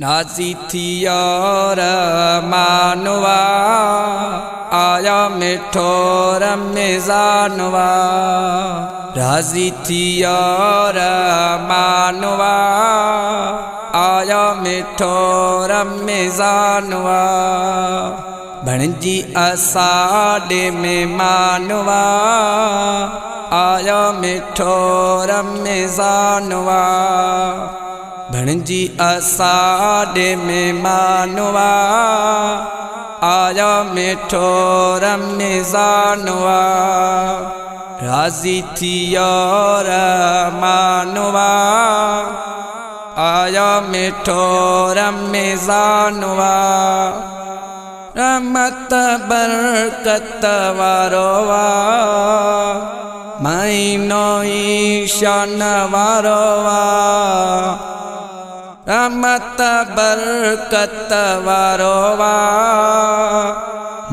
राजी थी और मानवा आया मिठो रमज़ानवा। राजी थी और मानवा आया मिठो रमज़ानवा। भणजी असाडे में मानवा आया मिठो रमज़ानवा। भणजी असाडे में मानवा आया मिठो रमज़ानवा। राजी थी और मानवा आया मिठो रमज़ानवा। रहमत बरकत वारोवा महीनो ईशान वारोवा। रहमत बरकत वारोवा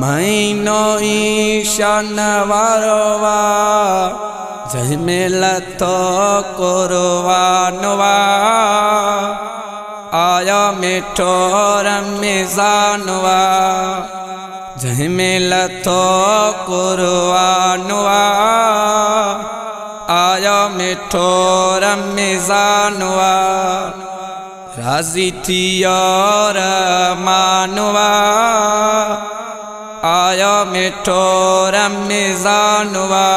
महीनो ईशान वारोवा। जहमेल तो कुर्बानवा आया मिठो रमज़ानवा। जहमेल तो कुर्बानवा आया मिठो रमज़ानवा। राजी थी और मानवा आया मिठो रमज़ानवा।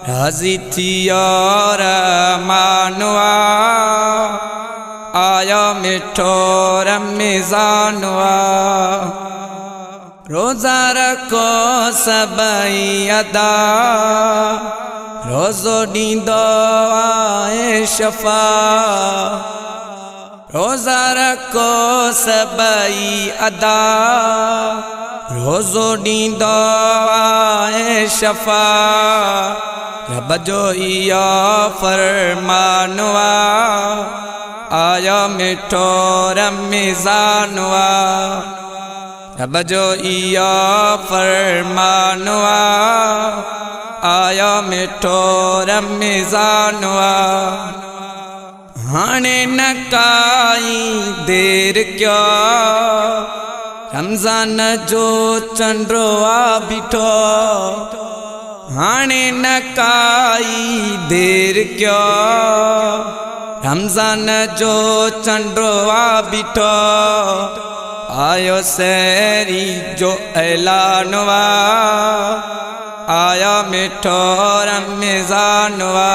राजी थी और मानवा आया मिठो रमज़ानवा। रोज़ा रखो सबई अदा रोज़ो डींदो आए शफा। रोज़ा रखो सबई अदा रोज़ो डींदो आए शफा। रब जो इयो फरमानवा आया मिठो रमज़ानवा। रब जो इयो फरमानवा आया मिठो रमज़ानवा। हाने न काई देर क्या रमज़ान जो चंद्रवा बिठो। हाने न काई देर क्या रमज़ान जो चंद्रवा बिठो। आयो सैरी जो ऐलानवा आया मिठो रमज़ानवा।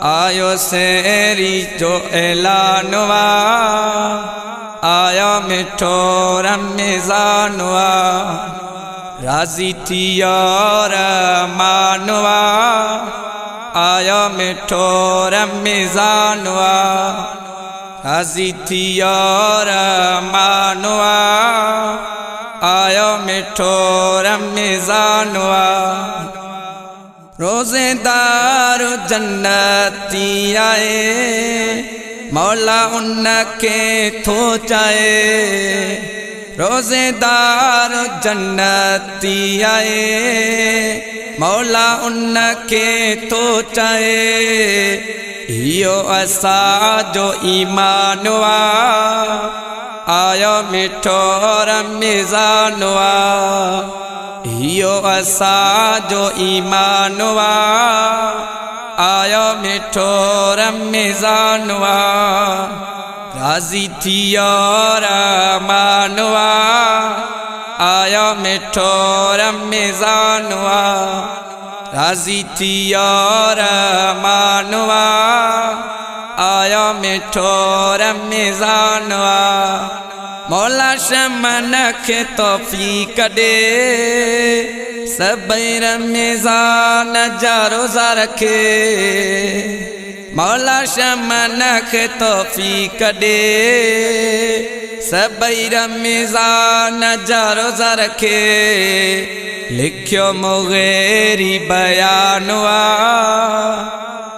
आयो सैरी जो ऐलानवा आया मिठो रमज़ानवा। राजी थी और मानवा आया मिठो रमज़ानवा। राजी थी और मानवा आया मिठो रमज़ानवा। रोज़ेदार जन्नती आए मौला उनके थो चाहे। रोज़ेदार जन्नती आए मौला उनके थो चाहे। यो असा जो ईमानवा आया मिठो रमज़ानवा। यो असा जो ईमानवा आया मिठो रमज़ानवा। राजी थी और मानवा आया मिठो रमज़ानवा। राजी थी और मानवा आया मिठो रमज़ानवा। मौला शमन के तौफीक दे सबई रमज़ान जा रोज़ा रखे। मौला शमन के तौफीक दे सबई रमज़ान जा रोज़ा रखे। लिखियो मुगेरी बयानवा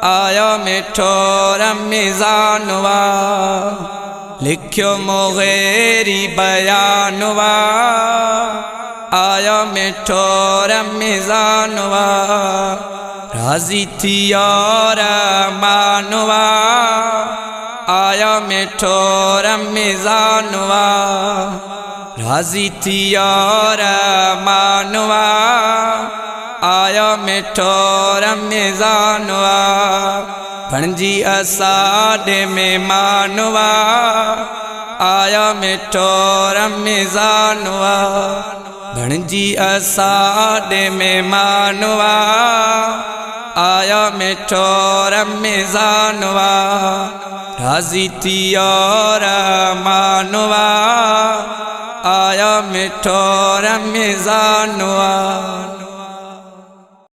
आया मिठो रमज़ानवा। लिखियो मुगेरी बयानवा आया मिठो रमज़ानवा। राजी थी और मानवा आया मिठो रमज़ानवा राज़ी थिया रहमानवा आया मिठो रमज़ानवा बणजी असाडे मेहमानवा आया मिठो रमज़ानवा बणजी असाडे मेहमानवा आया मिठो रमज़ानवा राज़ी थिया रहमानवा आया मिठो रमज़ानवा।